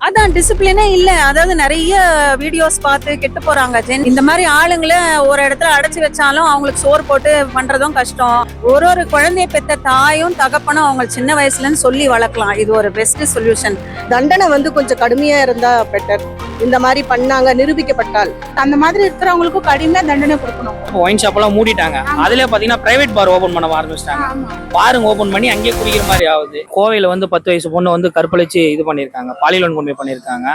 அதான் டிசிப்ளினே இல்ல. அதாவது நிறைய வீடியோஸ் பார்த்து கெட்டு போறாங்க. இந்த மாதிரி ஆளுங்களை ஒரு இடத்துல அடைச்சு வச்சாலும் அவங்களுக்கு சோறு போட்டு பண்றதும் கஷ்டம். ஒரு குழந்தைய பெத்த தாயும் தகப்பனும் அவங்க சின்ன வயசுலன்னு சொல்லி வளர்க்கலாம். இது ஒரு பெஸ்ட் சொல்யூஷன். தண்டனை கொஞ்சம் கடுமையா இருந்தா பெட்டர். இந்த மாதிரி பண்ணாங்க நிரூபிக்கப்பட்டால் அந்த மாதிரி இருக்கிறவங்களுக்கும் கடுமையா தண்டனை கொடுக்கணும். ஒயின் ஷாப் எல்லாம் மூடிட்டாங்க. அதுல பாத்தீங்கன்னா பிரைவேட் பார் ஓபன் பண்ண ஆரம்பிச்சிட்டாங்க. பாருங்க ஓபன் பண்ணி அங்கேயே குடிக்கிற மாதிரி ஆகுது. கோவையில 10 வயசு பொண்ணு கற்பழிச்சு இது பண்ணிருக்காங்க, பாலியல் கொண்டு பண்ணிருக்காங்க.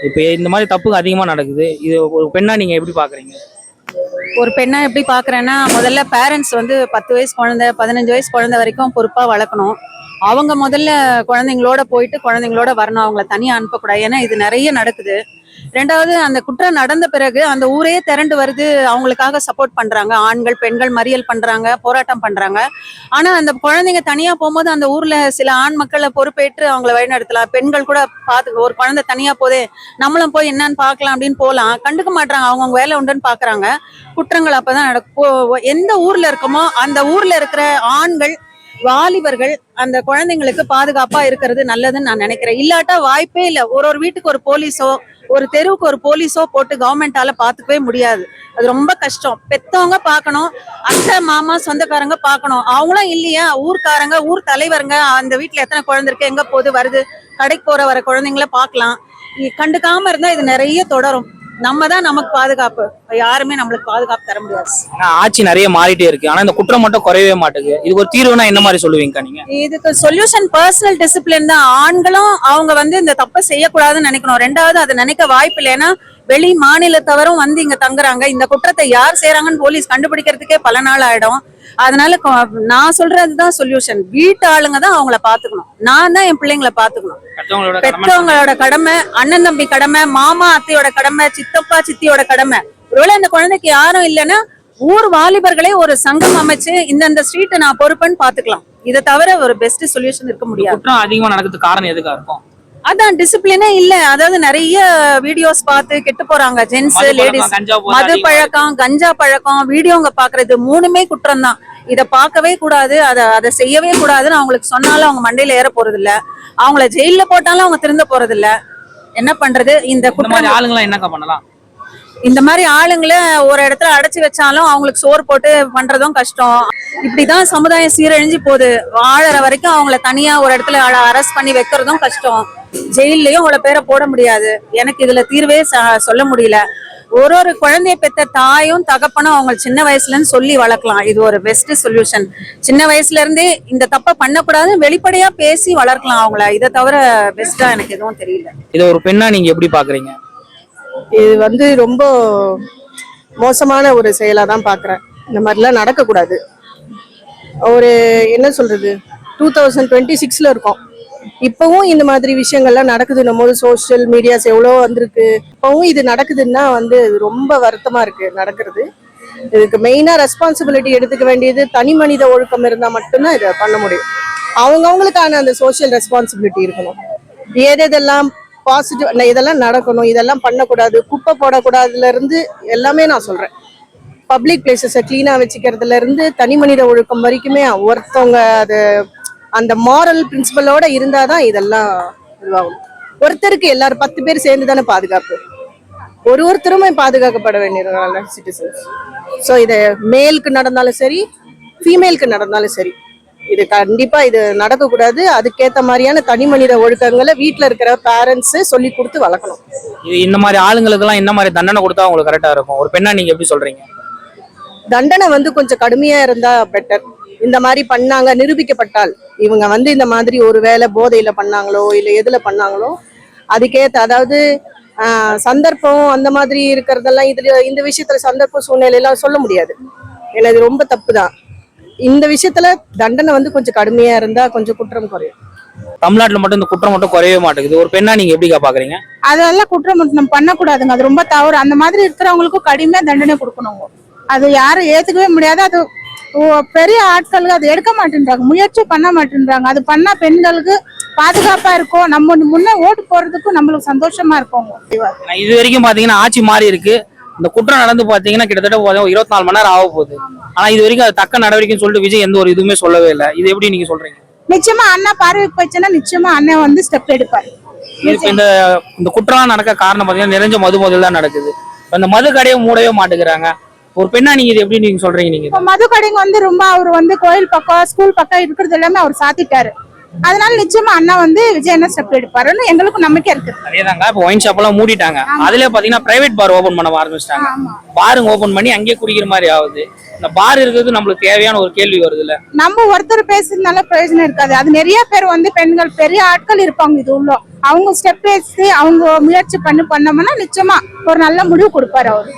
இப்ப இந்த மாதிரி தப்பு அதிகமா நடக்குது. இது ஒரு பெண்ணா நீங்க எப்படி பாக்குறீங்க? ஒரு பெண்ணா எப்படி பாக்குறேன்னா, முதல்ல பேரண்ட்ஸ் 10 வயசு குழந்தை 15 வயசு குழந்தை வரைக்கும் பொறுப்பா வளர்க்கணும். அவங்க முதல்ல குழந்தைங்களோட போயிட்டு குழந்தைங்களோட வரணும், அவங்கள தனியா அனுப்பக்கூடாது. ஏன்னா இது நிறைய நடக்குது. ரெண்டாவது, அந்த குற்றம் நடந்த பிறகு அந்த ஊரே திரண்டு வருது, அவங்களுக்காக சப்போர்ட் பண்றாங்க. ஆண்கள் பெண்கள் மறியல் பண்றாங்க, போராட்டம் பண்றாங்க. ஆனா அந்த குழந்தைங்க தனியா போகும்போது அந்த ஊர்ல சில ஆண் மக்களை பொறுப்பேற்று அவங்கள வழிநடத்தலாம். பெண்கள் கூட பார்த்து ஒரு குழந்தை தனியா போதே நம்மளும் போய் என்னன்னு பார்க்கலாம் அப்படின்னு போகலாம். கண்டுக்க மாட்டாங்க, அவங்கவுங்க வேலை உண்டுன்னு பாக்குறாங்க. குற்றங்கள் அப்பதான் நடக்கும். எந்த ஊர்ல இருக்கமோ அந்த ஊர்ல இருக்கிற ஆண்கள் வாலிபர்கள் அந்த குழந்தைங்களுக்கு பாதுகாப்பா இருக்கிறது நல்லதுன்னு நான் நினைக்கிறேன். இல்லாட்டா வாய்ப்பே இல்லை. ஒரு வீட்டுக்கு ஒரு போலீஸோ ஒரு தெருவுக்கு ஒரு போலீஸோ போட்டு கவர்மெண்டால பாத்துக்கவே முடியாது. அது ரொம்ப கஷ்டம். பெத்தவங்க பாக்கணும், அத்தை மாமா சொந்தக்காரங்க பாக்கணும். அவங்களும் இல்லையா, ஊர்க்காரங்க ஊர் தலைவருங்க அந்த வீட்டுல எத்தனை குழந்தை இருக்கு, எங்க போகுது வருது, கடைக்கு வர குழந்தைங்கள பாக்கலாம். கண்டுக்காம இருந்தா இது நிறைய தொடரும். நம்ம தான் நமக்கு பாதுகாப்பு, யாருமே நம்மளுக்கு பாதுகாப்பு தர முடியாது. ஆட்சி நிறைய மாறிட்டே இருக்கு, ஆனா இந்த குற்றம் மட்டும் குறையவே மாட்டேங்குது. இதுக்கு ஒரு தீர்வுனா என்ன மாதிரி சொல்லுவீங்க நீங்க? இதுக்கு சொல்யூஷன் பர்சனல் டிசிப்ளின் தான். ஆண்களும் அவங்க இந்த தப்பை செய்யக்கூடாதுன்னு நினைக்கணும். ரெண்டாவது, அதை நினைக்க வாய்ப்பு இல்லை. ஏன்னா வெளி மாநிலத்தவரும் இங்க தங்குறாங்க. இந்த குற்றத்தை யார் செய்யறாங்கன்னு போலீஸ் கண்டுபிடிக்கிறதுக்கே பல நாள் ஆயிடும். அதனால நான் சொல்றதுதான் சொல்யூஷன். வீட்டு ஆளுங்க தான் அவங்கள பாத்துக்கணும். நான் தான் என் பிள்ளைங்களை பாத்துக்கணும். பெற்றவங்களோட கடமை, அண்ணன் தம்பி கடமை, மாமா அத்தையோட கடமை, சித்தப்பா சித்தியோட கடமை. ஒருவேளை அந்த குழந்தைக்கு யாரும் இல்லைன்னா ஊர் வாலிபர்களே ஒரு சங்கம் அமைச்சு இந்த ஸ்ட்ரீட்டை நான் பொறுப்புன்னு பாத்துக்கலாம். இதை தவிர ஒரு பெஸ்ட் சொல்யூஷன் இருக்க முடியாது. குற்றம் அதிகமா நடக்கிறதுக்கு காரணம் எதுக்கா இருக்கும்? அதான் டிசிப்ளினே இல்ல. அதாவது நிறைய வீடியோஸ் பார்த்து கெட்டு போறாங்க. ஜென்ஸ் லேடிஸ் மது பழக்கம், கஞ்சா பழக்கம், வீடியோங்க பாக்குறது, மூணுமே குற்றம் தான். இத பார்க்கவே கூடாது, அதை செய்யவே கூடாதுன்னு அவங்களுக்கு சொன்னாலும் அவங்க மண்டையில ஏற போறது இல்ல. அவங்கள ஜெயில போட்டாலும் அவங்க திருந்த போறது இல்ல. என்ன பண்றது? இந்த குற்றம் ஆளுங்களா என்னக்கா பண்ணலாம்? இந்த மாதிரி ஆளுங்களை ஒரு இடத்துல அடைச்சு வச்சாலும் அவங்களுக்கு சோறு போட்டு பண்றதும் கஷ்டம். இப்படிதான் சமுதாயம் சீரழிஞ்சு போகுது. வாழற வரைக்கும் அவங்கள தனியா ஒரு இடத்துல அரெஸ்ட் பண்ணி வைக்கிறதும் கஷ்டம். ஜெயிலையும் அவ்வளவு பேரை போட முடியாது. எனக்கு இதுல தீர்வே சொல்ல முடியல. ஒரு குழந்தைய பெத்த தாயும் தகப்பனும் அவங்க சின்ன வயசுலன்னு சொல்லி வளர்க்கலாம். இது ஒரு பெஸ்ட் சொல்யூஷன். சின்ன வயசுல இருந்தே இந்த தப்ப பண்ணக்கூடாதுன்னு வெளிப்படையா பேசி வளர்க்கலாம் அவங்கள. இதை தவிர பெஸ்டா எனக்கு எதுவும் தெரியல. இதை ஒரு பெண்ணா நீங்க எப்படி பாக்குறீங்க? இது ரொம்ப மோசமான ஒரு செயலா தான் பாக்குறேன். இந்த மாதிரிலாம் நடக்கக்கூடாது. ஒரு என்ன சொல்றது, 2026ல இருக்கோம். இப்பவும் இந்த மாதிரி விஷயங்கள்லாம் நடக்குதுன்னும் போது சோசியல் மீடியாஸ் எவ்வளோ வந்திருக்கு. இப்பவும் இது நடக்குதுன்னா ரொம்ப வருத்தமா இருக்கு நடக்கிறது. இதுக்கு மெயினா ரெஸ்பான்சிபிலிட்டி எடுத்துக்க வேண்டியது தனி மனித ஒழுக்கம் இருந்தா மட்டும்தான் இதை பண்ண முடியும். அவங்கவுங்களுக்கான அந்த சோசியல் ரெஸ்பான்சிபிலிட்டி இருக்கணும். எதெல்லாம் பாசிட்டிவ் இதெல்லாம் நடக்கணும், இதெல்லாம் பண்ணக்கூடாது, குப்பை போடக்கூடாதுல இருந்து எல்லாமே நான் சொல்றேன். பப்ளிக் பிளேசஸை கிளீனா வச்சுக்கிறதுல இருந்து தனி மனித ஒழுக்கம் வரைக்குமே ஒருத்தவங்க அது அந்த மாரல் பிரின்சிபலோட இருந்தாதான் இதெல்லாம் இதுவாகும். ஒருத்தருக்கு எல்லாரும் 10 பேர் சேர்ந்து தானே பாதுகாப்பு. ஒருத்தருமே பாதுகாக்கப்பட வேண்டியதுனால சிட்டிசன்ஸ். ஸோ இது மேலுக்கு நடந்தாலும் சரி, ஃபீமேலுக்கு நடந்தாலும் சரி, இது கண்டிப்பா இது நடக்கக்கூடாது. அதுக்கேற்ற மாதிரியான தனி மனித ஒழுக்கங்களை வீட்டுல இருக்கிற பேரண்ட்ஸ் சொல்லி கொடுத்து வளர்க்கணும். இந்த மாதிரி ஆளுங்களுக்கு எல்லாம் என்ன மாதிரி தண்டனை கொடுத்தா உங்களுக்கு கரெக்டா இருக்கும்? ஒரு பெண்ணா நீங்க எப்படி சொல்றீங்க? தண்டனை கொஞ்சம் கடுமையா இருந்தா பெட்டர். இந்த மாதிரி பண்ணாங்க நிரூபிக்கப்பட்டால், இவங்க இந்த மாதிரி ஒரு வேலை போதையில பண்ணாங்களோ இல்ல எதுல பண்ணாங்களோ அதுக்கேற்ற, அதாவது சந்தர்ப்பம் அந்த மாதிரி இருக்கிறதெல்லாம் இந்த விஷயத்துல சந்தர்ப்ப சூழ்நிலை எல்லாம் சொல்ல முடியாது. ஏன்னா இது ரொம்ப தப்பு தான். இந்த விஷயத்துல தண்டனை கொஞ்சம் கடுமையா இருந்தா கொஞ்சம் குற்றம் குறையும். தமிழ்நாட்டுல மட்டும் இந்த குற்றம் மட்டும் குறையவே மாட்டேங்குது. ஒரு பெண்ணா நீங்க எப்படி பாக்குறீங்க? அதெல்லாம் குற்றம் நம்ம பண்ணக்கூடாதுங்க. அது ரொம்ப தவறு. அந்த மாதிரி இருக்கிறவங்களுக்கும் கடுமையா தண்டனை கொடுக்கணும். அது யாரும் ஏத்துக்கவே முடியாது. அது பெரிய ஆட்களுக்கு அது எடுக்க மாட்டேன்றாங்க, முயற்சி பண்ண மாட்டேன்றாங்க. அது பண்ணா பெண்களுக்கு பாதுகாப்பா இருக்கும். நம்ம முன்ன ஓட்டு போறதுக்கும் நம்மளுக்கு சந்தோஷமா இருக்கும். இது வரைக்கும் பாத்தீங்கன்னா ஆட்சி மாறி இருக்கு. இந்த குற்றம் நடந்து பாத்தீங்கன்னா கிட்டத்தட்ட 24 மணி நேரம் ஆக போகுது. ஆனா இது வரைக்கும் அது தக்க நடவடிக்கைன்னு சொல்லிட்டு விஜய் எந்த ஒரு இதுவுமே சொல்லவே இல்லை. இது எப்படி நீங்க சொல்றீங்க? நிச்சயமா அண்ணா பார்வைக்கு போச்சுன்னா நிச்சயமா அண்ணன் ஸ்டெப் எடுப்பாரு. இப்ப இந்த குற்றம் நடக்க காரணம் பாத்தீங்கன்னா நிறைஞ்ச மது முதல் தான் நடக்குது. இப்ப இந்த மது கடையை மூடவே மாட்டேங்கிறாங்க. ஒரு பெண்ணா நீங்க இது எப்படி நீங்க சொல்றீங்க? நீங்க இப்ப மது கடைங்க வந்து ரொம்ப அவர் வந்து கோயில் பக்கம் ஸ்கூல் பக்கம் இருக்கிறது எல்லாமே அவர் சாத்திட்டாரு. அதனால நிச்சயமா அண்ணா வந்து விஜய் என்ன ஸ்டெப் எடுப்பாருன்னு எங்களுக்கும் நம்பிக்கை இருக்கு. அதேதாங்க. இப்ப ஒயின் ஷாப் எல்லாம் மூடிட்டாங்க. அதுல பாத்தீங்கன்னா பிரைவேட் பார் ஓபன் பண்ண ஆரம்பிச்சிட்டாங்க. பாருங்க ஓபன் பண்ணி அங்கேயே குடிக்கிற மாதிரி ஆகுது. இந்த பார் இருக்கிறது நம்மளுக்கு தேவையான ஒரு கேள்வி வருது இல்ல. நம்ம ஒருத்தர் பேசுறதுனால பிரயோஜனம் இருக்காது. அது நிறைய பேர் வந்து பெண்கள் பெரிய ஆட்கள் இருப்பாங்க இது உள்ள. அவங்க ஸ்டெப் எடுத்து அவங்க முயற்சி பண்ணோம்னா நிச்சயமா ஒரு நல்ல முடிவு கொடுப்பாரு அவரு.